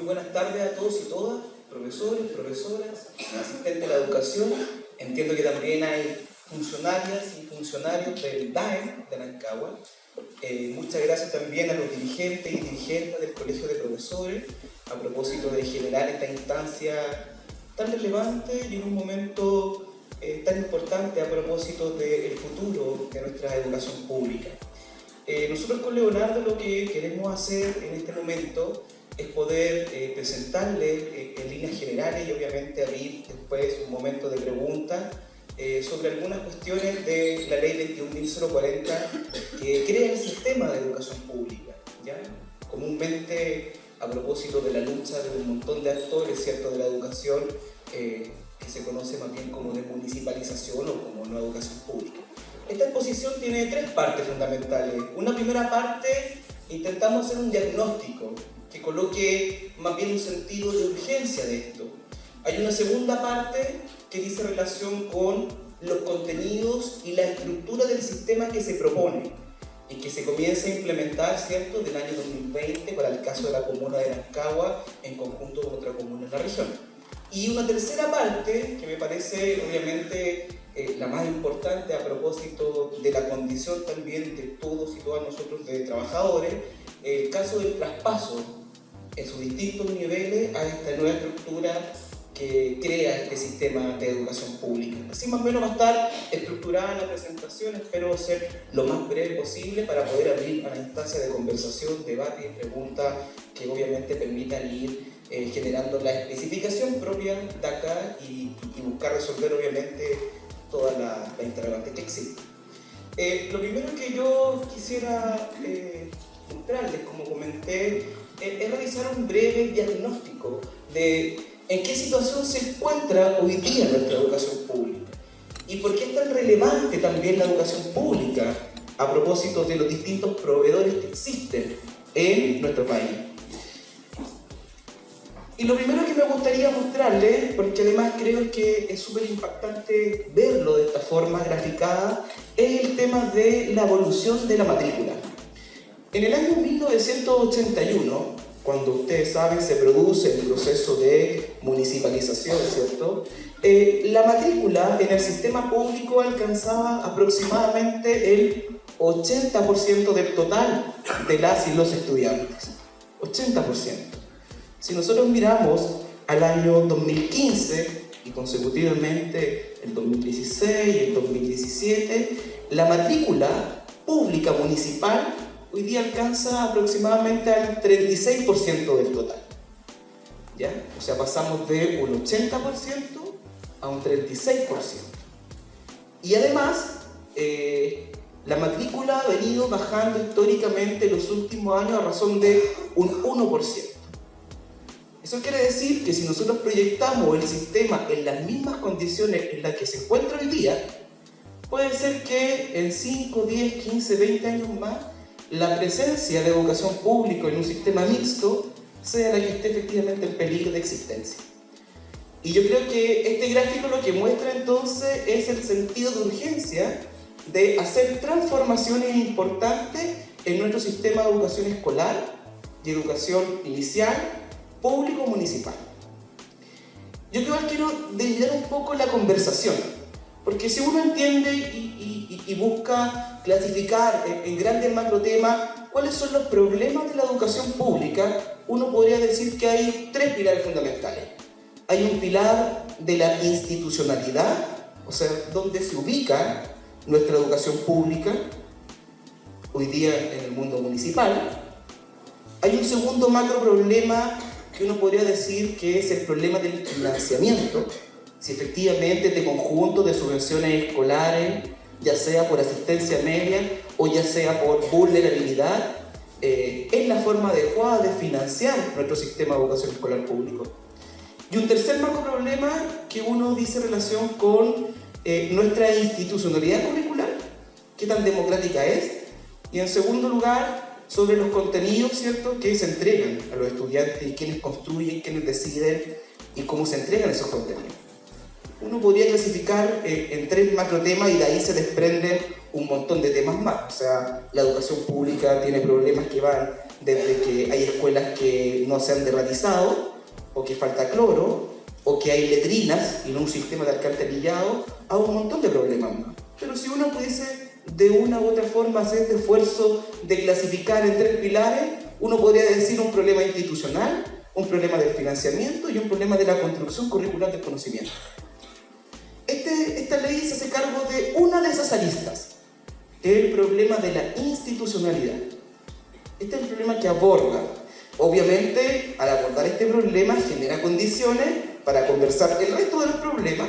buenas tardes a todos y todas, profesores, profesoras, asistentes de la educación. Entiendo que también hay funcionarias y funcionarios del DAEM de Rancagua. Muchas gracias también a los dirigentes y dirigentes del Colegio de Profesores a propósito de generar esta instancia tan relevante y en un momento tan importante a propósito del futuro de nuestra educación pública. Nosotros con Leonardo lo que queremos hacer en este momento es poder presentarles en líneas generales y obviamente abrir después un momento de preguntas sobre algunas cuestiones de la ley 21.040 que crea el sistema de educación pública, ¿ya? Comúnmente a propósito de la lucha de un montón de actores, ¿cierto?, de la educación que se conoce más bien como de municipalización o como no educación pública. Esta exposición tiene tres partes fundamentales. Una primera parte, intentamos hacer un diagnóstico que coloque más bien un sentido de urgencia de esto. Hay una segunda parte que dice relación con los contenidos y la estructura del sistema que se propone y que se comienza a implementar, ¿cierto?, del año 2020 para el caso de la comuna de Rancagua en conjunto con otra comuna en la región. Y una tercera parte que me parece obviamente la más importante a propósito de la condición también de todos y todas nosotros de trabajadores, el caso del traspaso en sus distintos niveles a esta nueva estructura que crea este sistema de educación pública. Así más o menos va a estar estructurada la presentación, espero ser lo más breve posible para poder abrir a la instancia de conversación, debate y preguntas que obviamente permitan ir generando la especificación propia de acá y buscar resolver obviamente toda la interrogante que existe. Lo primero que yo quisiera mostrarles, como comenté, es realizar un breve diagnóstico de en qué situación se encuentra hoy día nuestra educación pública y por qué es tan relevante también la educación pública a propósito de los distintos proveedores que existen en nuestro país. Y lo primero que me gustaría mostrarles, porque además creo que es súper impactante verlo de esta forma graficada, es el tema de la evolución de la matrícula. En el año 1981, cuando ustedes saben se produce el proceso de municipalización, ¿cierto?, la matrícula en el sistema público alcanzaba aproximadamente el 80% del total de las y los estudiantes. 80%. Si nosotros miramos al año 2015 y consecutivamente el 2016 y el 2017, la matrícula pública municipal hoy día alcanza aproximadamente al 36% del total. ¿Ya? O sea, pasamos de un 80% a un 36%. Y además, la matrícula ha venido bajando históricamente en los últimos años a razón de un 1%. Eso quiere decir que si nosotros proyectamos el sistema en las mismas condiciones en las que se encuentra hoy día, puede ser que en 5, 10, 15, 20 años más la presencia de educación pública en un sistema mixto sea la que esté efectivamente en peligro de existencia. Y yo creo que este gráfico lo que muestra entonces es el sentido de urgencia de hacer transformaciones importantes en nuestro sistema de educación escolar y educación inicial público-municipal. Yo quiero desviar un poco la conversación, porque si uno entiende y busca clasificar en grandes macrotemas cuáles son los problemas de la educación pública, uno podría decir que hay tres pilares fundamentales. Hay un pilar de la institucionalidad, o sea, dónde se ubica nuestra educación pública hoy día en el mundo municipal. Hay un segundo macro problema que uno podría decir que es el problema del financiamiento, si efectivamente este conjunto de subvenciones escolares, ya sea por asistencia media o ya sea por vulnerabilidad, es la forma adecuada de financiar nuestro sistema de educación escolar público. Y un tercer macro problema que uno dice relación con nuestra institucionalidad curricular, qué tan democrática es, y en segundo lugar, sobre los contenidos, ¿cierto?, que se entregan a los estudiantes y quienes construyen, quienes deciden y cómo se entregan esos contenidos. Uno podría clasificar en tres macrotemas y de ahí se desprenden un montón de temas más. O sea, la educación pública tiene problemas que van desde que hay escuelas que no se han derratizado, o que falta cloro, o que hay letrinas y no un sistema de alcantarillado, a un montón de problemas más. Pero si uno pudiese de una u otra forma hacer este esfuerzo de clasificar en 3 pilares, uno podría decir un problema institucional, un problema del financiamiento y un problema de la construcción curricular del conocimiento. Esta ley se hace cargo de una de esas aristas, que es el problema de la institucionalidad. Este es el problema que aborda. Obviamente, al abordar este problema, genera condiciones para conversar el resto de los problemas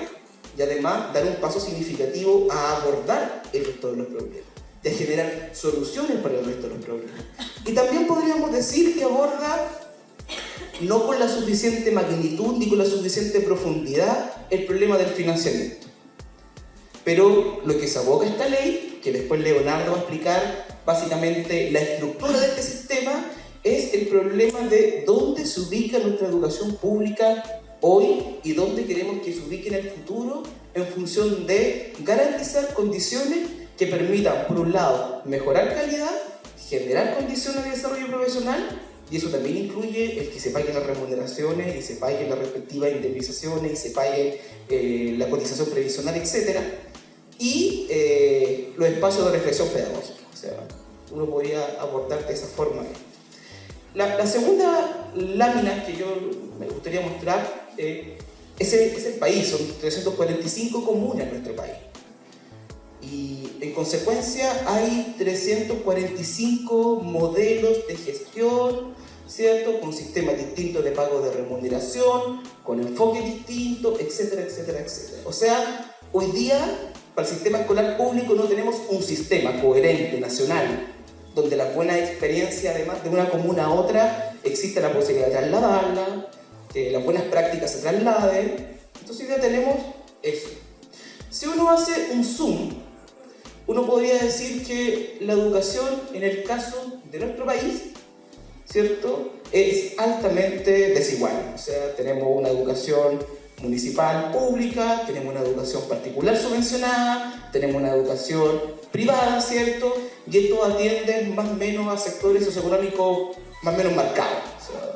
y además dar un paso significativo a abordar el resto de los problemas, de generar soluciones para el resto de los problemas. Y también podríamos decir que aborda, no con la suficiente magnitud ni con la suficiente profundidad, el problema del financiamiento. Pero lo que se aboca esta ley, que después Leonardo va a explicar básicamente la estructura de este sistema, es el problema de dónde se ubica nuestra educación pública hoy y dónde queremos que se ubique en el futuro, en función de garantizar condiciones que permitan, por un lado, mejorar calidad, generar condiciones de desarrollo profesional, y eso también incluye el que se paguen las remuneraciones y se paguen las respectivas indemnizaciones y se pague la cotización previsional, etc. Y los espacios de reflexión pedagógica. O sea, uno podría abordar de esa forma. La segunda lámina que yo me gustaría mostrar es el país. Son 345 comunas en nuestro país. Y en consecuencia hay 345 modelos de gestión, ¿cierto? Con sistemas distintos de pago de remuneración, con enfoques distintos, etcétera, etcétera, etcétera. O sea, hoy día, para el sistema escolar público no tenemos un sistema coherente, nacional, donde la buena experiencia, además de una comuna a otra, existe la posibilidad de trasladarla, que las buenas prácticas se trasladen. Entonces ya tenemos eso. Si uno hace un zoom, uno podría decir que la educación, en el caso de nuestro país, ¿cierto?, es altamente desigual. O sea, tenemos una educación municipal pública, tenemos una educación particular subvencionada, tenemos una educación privada, ¿cierto? Y esto atiende más o menos a sectores socioeconómicos más o menos marcados. O sea,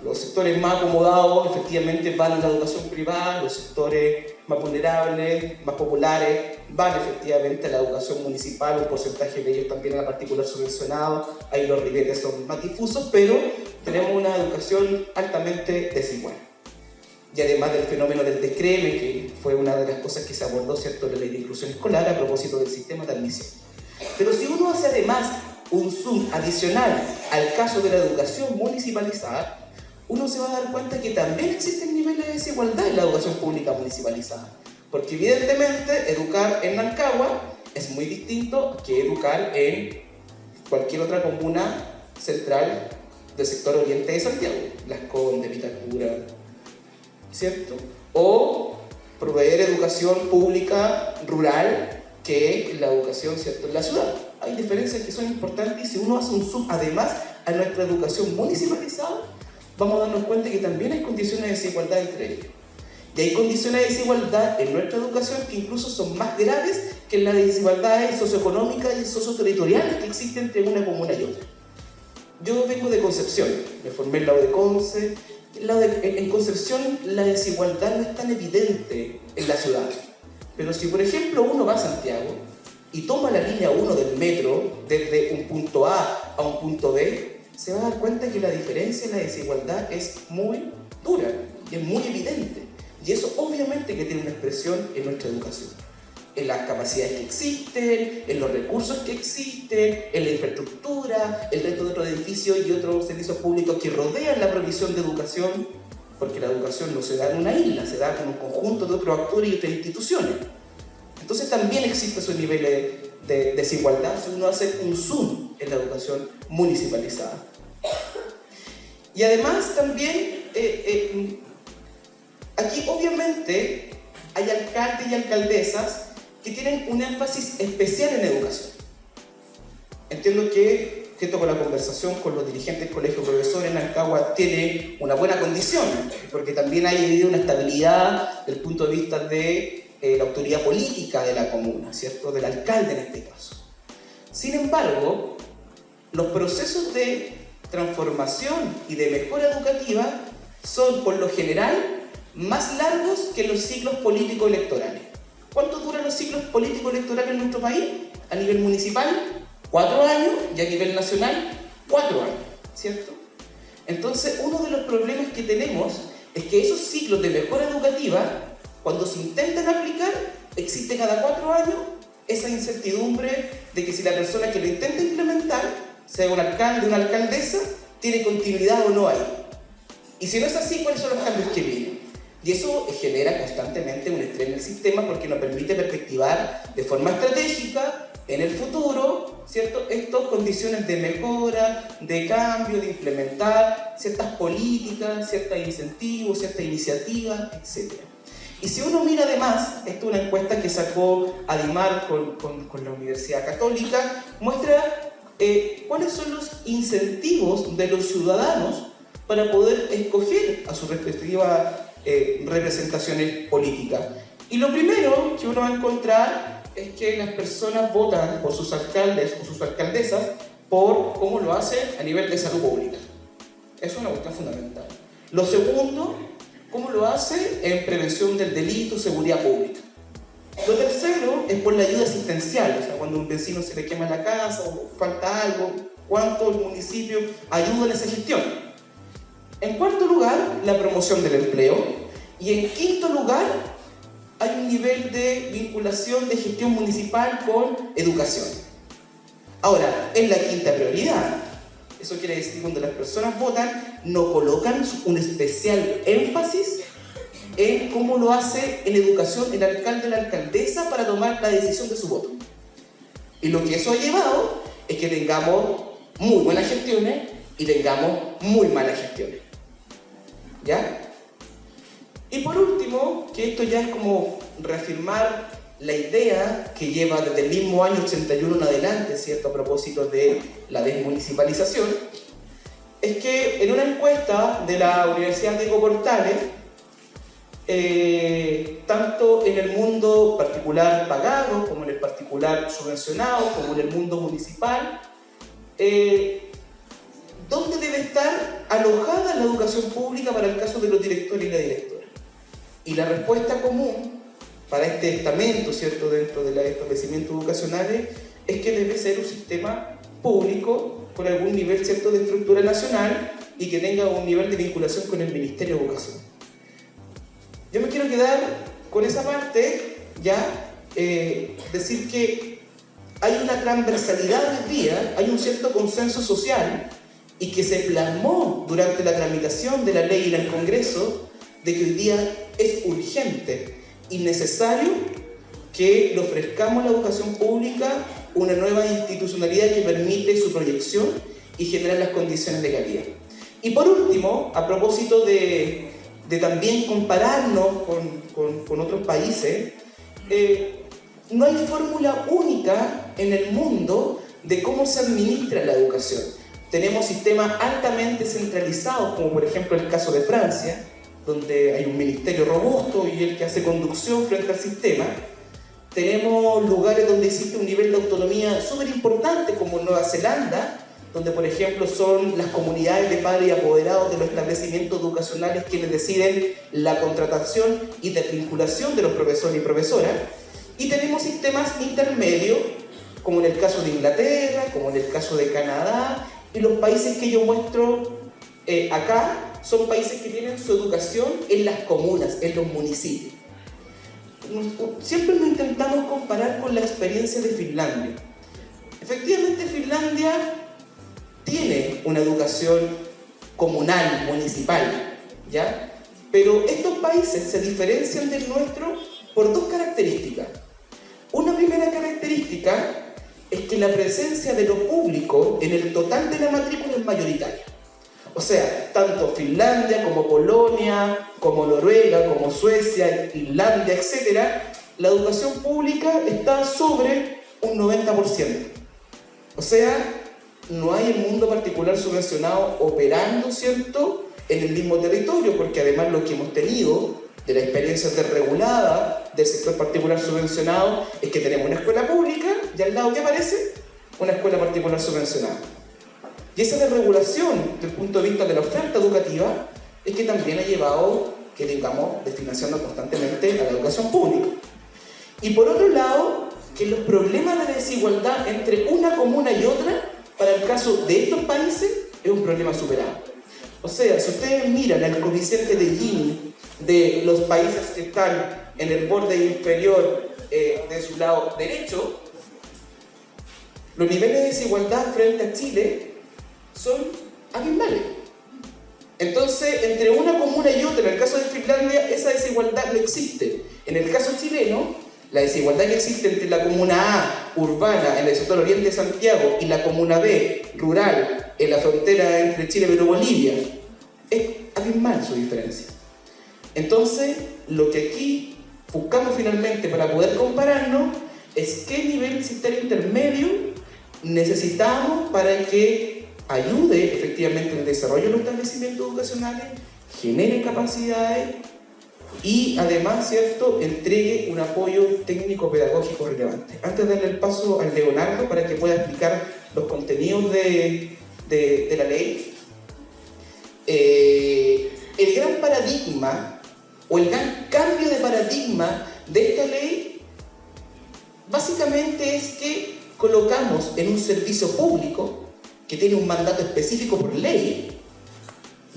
los sectores más acomodados efectivamente van a la educación privada, los sectores más vulnerables, más populares, van efectivamente a la educación municipal, un porcentaje de ellos también a la particular subvencionado, ahí los ribetes son más difusos, pero tenemos una educación altamente desigual. Y además del fenómeno del descreme, que fue una de las cosas que se abordó, ¿cierto?, en la ley de inclusión escolar a propósito del sistema de admisión. Pero si uno hace además un zoom adicional al caso de la educación municipalizada, uno se va a dar cuenta que también existen niveles de desigualdad en la educación pública municipalizada. Porque evidentemente educar en Rancagua es muy distinto que educar en cualquier otra comuna central del sector oriente de Santiago, Las Condes, Vitacura, ¿cierto? O proveer educación pública rural que la educación, ¿cierto?, en la ciudad. Hay diferencias que son importantes y si uno hace un zoom además a nuestra educación municipalizada, vamos a darnos cuenta que también hay condiciones de desigualdad entre ellos. Y hay condiciones de desigualdad en nuestra educación que incluso son más graves que las desigualdades socioeconómicas y socioterritoriales que existen entre una comuna y otra. Yo vengo de Concepción, me formé en la UDECONCE. En Concepción la desigualdad no es tan evidente en la ciudad. Pero si por ejemplo uno va a Santiago y toma la línea 1 del metro desde un punto A a un punto B, se va a dar cuenta que la diferencia en la desigualdad es muy dura y es muy evidente. Y eso obviamente que tiene una expresión en nuestra educación, en las capacidades que existen, en los recursos que existen, en la infraestructura, el resto de otros edificios y otros servicios públicos que rodean la provisión de educación, porque la educación no se da en una isla, se da con un conjunto de otros actores y otras instituciones. Entonces también existen esos niveles de desigualdad si uno hace un zoom en la educación municipalizada. Y además también, aquí obviamente hay alcaldes y alcaldesas que tienen un énfasis especial en educación. Entiendo que, junto con la conversación con los dirigentes del colegio de profesores, Rancagua tiene una buena condición, porque también hay una estabilidad desde el punto de vista de la autoridad política de la comuna, ¿cierto?, del alcalde en este caso. Sin embargo, los procesos de transformación y de mejora educativa son, por lo general, más largos que los ciclos político-electorales. ¿Cuánto duran los ciclos político-electorales en nuestro país? A nivel municipal, 4 años, y a nivel nacional, 4 años, ¿cierto? Entonces, uno de los problemas que tenemos es que esos ciclos de mejora educativa, cuando se intentan aplicar, existe cada 4 años esa incertidumbre de que si la persona que lo intenta implementar, sea un alcalde o una alcaldesa, tiene continuidad o no hay. Y si no es así, ¿cuáles son los cambios que vienen? Y eso genera constantemente un estrés en el sistema porque nos permite perspectivar de forma estratégica en el futuro, ¿cierto?, estas condiciones de mejora, de cambio, de implementar ciertas políticas, ciertos incentivos, ciertas iniciativas, etc. Y si uno mira además, esta es una encuesta que sacó Adimar con la Universidad Católica, muestra cuáles son los incentivos de los ciudadanos para poder escoger a sus respectivas representaciones políticas. Y lo primero que uno va a encontrar es que las personas votan por sus alcaldes o sus alcaldesas por cómo lo hacen a nivel de salud pública. Eso es una cuestión fundamental. Lo segundo, cómo lo hace en prevención del delito, seguridad pública. Lo tercero es por la ayuda asistencial, o sea, cuando a un vecino se le quema la casa o falta algo, cuánto el municipio ayuda en esa gestión. En cuarto lugar, la promoción del empleo. Y en quinto lugar, hay un nivel de vinculación de gestión municipal con educación. Ahora, es la quinta prioridad. Eso quiere decir que cuando las personas votan, no colocan un especial énfasis en cómo lo hace en educación el alcalde o la alcaldesa para tomar la decisión de su voto. Y lo que eso ha llevado es que tengamos muy buenas gestiones y tengamos muy malas gestiones. ¿Ya? Y por último, que esto ya es como reafirmar la idea que lleva desde el mismo año 81 en adelante, ¿cierto?, a propósito de la desmunicipalización, es que en una encuesta de la Universidad Diego Portales, tanto en el mundo particular pagado, como en el particular subvencionado, como en el mundo municipal, ¿dónde debe estar alojada la educación pública para el caso de los directores y la directora? Y la respuesta común para este estamento, ¿cierto?, dentro de los establecimientos educacionales, es que debe ser un sistema público con algún nivel, ¿cierto?, de estructura nacional y que tenga un nivel de vinculación con el Ministerio de Educación. Yo me quiero quedar con esa parte, ya, decir que hay una transversalidad hoy día, hay un cierto consenso social y que se plasmó durante la tramitación de la ley en el Congreso, de que hoy día es urgente y necesario que le ofrezcamos a la educación pública una nueva institucionalidad que permite su proyección y generar las condiciones de calidad. Y por último, a propósito de también compararnos con otros países, no hay fórmula única en el mundo de cómo se administra la educación. Tenemos sistemas altamente centralizados, como por ejemplo el caso de Francia, donde hay un ministerio robusto y el que hace conducción frente al sistema. Tenemos lugares donde existe un nivel de autonomía súper importante, como Nueva Zelanda, donde por ejemplo son las comunidades de padres y apoderados de los establecimientos educacionales quienes deciden la contratación y desvinculación de los profesores y profesoras. Y tenemos sistemas intermedios, como en el caso de Inglaterra, como en el caso de Canadá, y los países que yo muestro acá son países que tienen su educación en las comunas, en los municipios. Siempre nos intentamos comparar con la experiencia de Finlandia. Efectivamente, Finlandia tiene una educación comunal, municipal, ¿ya? Pero estos países se diferencian del nuestro por dos características. Una primera característica es que la presencia de lo público en el total de la matrícula es mayoritaria. O sea, tanto Finlandia como Polonia, como Noruega, como Suecia, Irlanda, etc., la educación pública está sobre un 90%. O sea, no hay el mundo particular subvencionado operando, ¿cierto?, en el mismo territorio, porque además lo que hemos tenido de la experiencia desregulada del sector particular subvencionado es que tenemos una escuela pública y al lado, ¿qué aparece? Una escuela particular subvencionada. Y esa desregulación desde el punto de vista de la oferta educativa es que también ha llevado que tengamos desfinanciando constantemente a la educación pública. Y por otro lado, que los problemas de desigualdad entre una comuna y otra, para el caso de estos países, es un problema superado. O sea, si ustedes miran el coeficiente de Gini de los países que están en el borde inferior de su lado derecho, los niveles de desigualdad frente a Chile son abismales. Entonces, entre una comuna y otra, en el caso de Finlandia, esa desigualdad no existe. En el caso chileno, la desigualdad que existe entre la comuna A, urbana, en el sector oriente de Santiago, y la comuna B, rural, en la frontera entre Chile y Bolivia, es abismal su diferencia. Entonces, lo que aquí buscamos finalmente para poder compararnos es qué nivel sistema intermedio necesitamos para que ayude efectivamente el desarrollo de los establecimientos educacionales, genere capacidades y además, ¿cierto?, entregue un apoyo técnico-pedagógico relevante. Antes de darle el paso al Leonardo para que pueda explicar los contenidos de la ley, el gran paradigma o el gran cambio de paradigma de esta ley básicamente es que colocamos en un servicio público que tiene un mandato específico por ley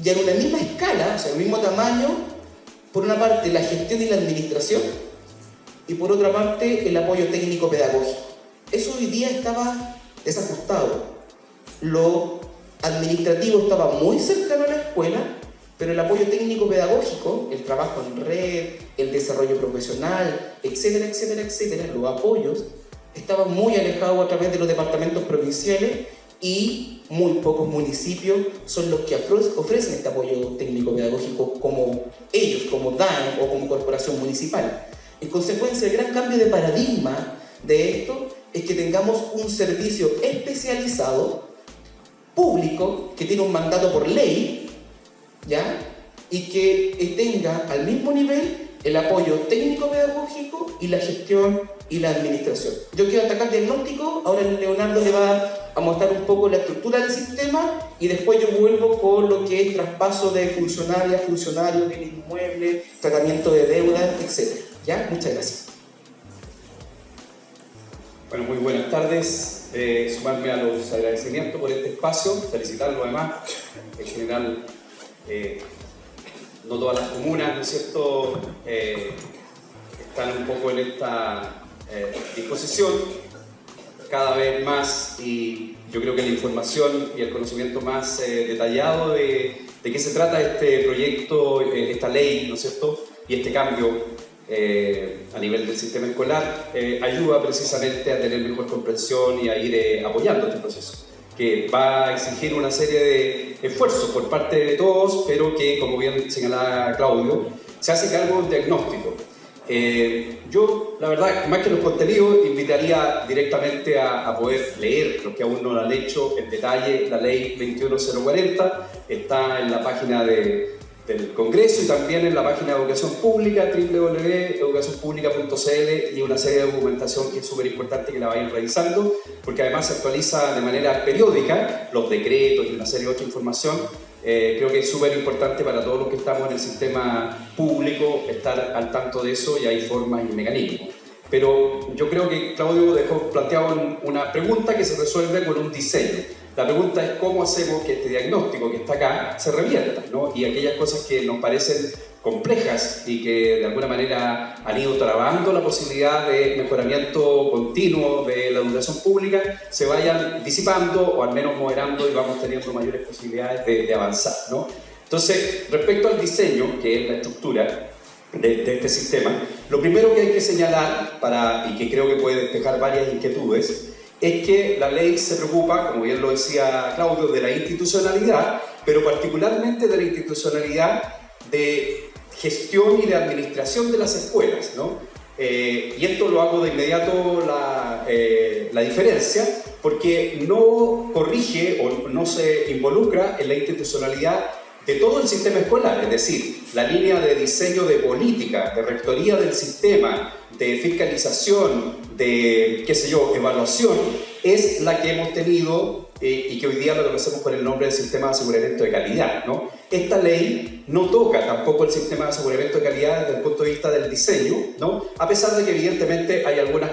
y en una misma escala, o sea, el mismo tamaño, por una parte la gestión y la administración y por otra parte el apoyo técnico pedagógico. Eso hoy día estaba desajustado. Lo administrativo estaba muy cercano a la escuela, pero el apoyo técnico pedagógico, el trabajo en red, el desarrollo profesional, etcétera, etcétera, etcétera, los apoyos estaban muy alejados a través de los departamentos provinciales y muy pocos municipios son los que ofrecen este apoyo técnico-pedagógico como ellos, como DAN o como corporación municipal. En consecuencia, el gran cambio de paradigma de esto es que tengamos un servicio especializado, público, que tiene un mandato por ley, ¿ya? Y que tenga al mismo nivel el apoyo técnico-pedagógico y la gestión y la administración. Yo quiero atacar el diagnóstico, ahora Leonardo le va a mostrar un poco la estructura del sistema y después yo vuelvo con lo que es traspaso de funcionarias, funcionarios, bienes inmuebles, tratamiento de deudas, etc. ¿Ya? Muchas gracias. Bueno, muy buenas tardes. Sumarme a los agradecimientos por este espacio, felicitarlo además. En general, no todas las comunas, ¿no es cierto?, están un poco en esta disposición cada vez más, y yo creo que la información y el conocimiento más detallado de qué se trata este proyecto, esta ley, ¿no es cierto?, y este cambio a nivel del sistema escolar ayuda precisamente a tener mejor comprensión y a ir apoyando este proceso, que va a exigir una serie de esfuerzos por parte de todos, pero que, como bien señalaba Claudio, se hace cargo de un diagnóstico. Yo, la verdad, más que los contenidos, invitaría directamente a poder leer, los que aún no lo han hecho, en detalle la ley 21040, está en la página del Congreso y también en la página de Educación Pública, www.educacionpublica.cl, y una serie de documentación que es súper importante que la vayan revisando, porque además se actualiza de manera periódica los decretos y una serie de otra información. Creo que es súper importante para todos los que estamos en el sistema público estar al tanto de eso, y hay formas y mecanismos. Pero yo creo que Claudio dejó planteado una pregunta que se resuelve con un diseño. La pregunta es cómo hacemos que este diagnóstico que está acá se revierta, ¿no? Y aquellas cosas que nos parecen complejas y que de alguna manera han ido trabando la posibilidad de mejoramiento continuo de la educación pública se vayan disipando o al menos moderando, y vamos teniendo mayores posibilidades de avanzar, ¿no? Entonces, respecto al diseño, que es la estructura de este sistema, lo primero que hay que señalar, y que creo que puede despejar varias inquietudes, es que la ley se preocupa, como bien lo decía Claudio, de la institucionalidad, pero particularmente de la institucionalidad de gestión y de administración de las escuelas, ¿no? Y esto lo hago de inmediato la diferencia, porque no corrige o no se involucra en la institucionalidad de todo el sistema escolar, es decir, la línea de diseño de política, de rectoría del sistema, de fiscalización, de, qué sé yo, evaluación, es la que hemos tenido y que hoy día lo conocemos por el nombre del sistema de aseguramiento de calidad, ¿no? Esta ley no toca tampoco el sistema de aseguramiento de calidad desde el punto de vista del diseño, ¿no? A pesar de que evidentemente hay algunas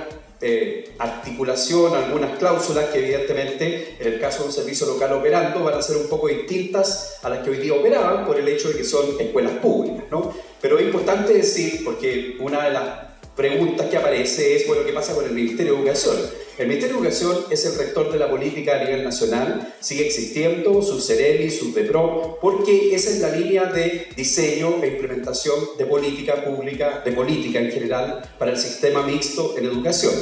articulación, algunas cláusulas que evidentemente en el caso de un servicio local operando van a ser un poco distintas a las que hoy día operaban por el hecho de que son escuelas públicas, ¿no? Pero es importante decir, porque una de las preguntas que aparece es, bueno, ¿qué pasa con el Ministerio de Educación? El Ministerio de Educación es el rector de la política a nivel nacional, sigue existiendo, sus CEREMI, sus DEPRO, porque esa es la línea de diseño e implementación de política pública, de política en general, para el sistema mixto en educación.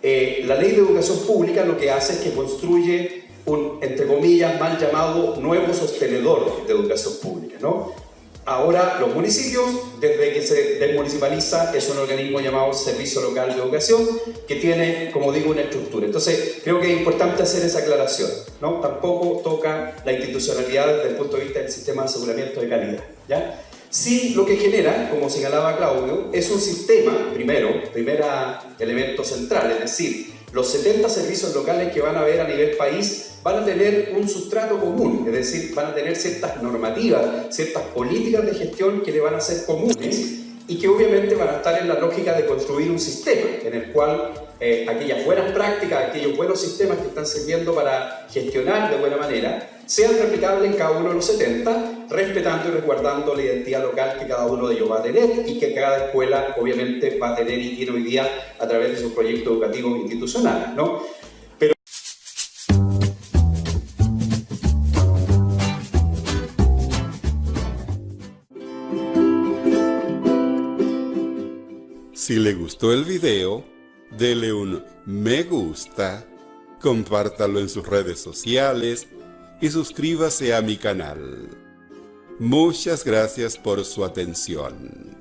La Ley de Educación Pública lo que hace es que construye un, entre comillas, mal llamado nuevo sostenedor de educación pública, ¿no? Ahora los municipios, desde que se desmunicipaliza, es un organismo llamado Servicio Local de Educación que tiene, como digo, una estructura. Entonces, creo que es importante hacer esa aclaración, ¿no? Tampoco toca la institucionalidad desde el punto de vista del sistema de aseguramiento de calidad, ¿ya? Sí, lo que genera, como señalaba Claudio, es un sistema, primer elemento central, es decir, los 70 servicios locales que van a haber a nivel país van a tener un sustrato común, es decir, van a tener ciertas normativas, ciertas políticas de gestión que le van a ser comunes y que obviamente van a estar en la lógica de construir un sistema en el cual aquellas buenas prácticas, aquellos buenos sistemas que están sirviendo para gestionar de buena manera, sean replicables en cada uno de los 70, respetando y resguardando la identidad local que cada uno de ellos va a tener y que cada escuela obviamente va a tener y tiene hoy día a través de sus proyectos educativos institucionales, ¿no? Si le gustó el video, dele un me gusta, compártalo en sus redes sociales y suscríbase a mi canal. Muchas gracias por su atención.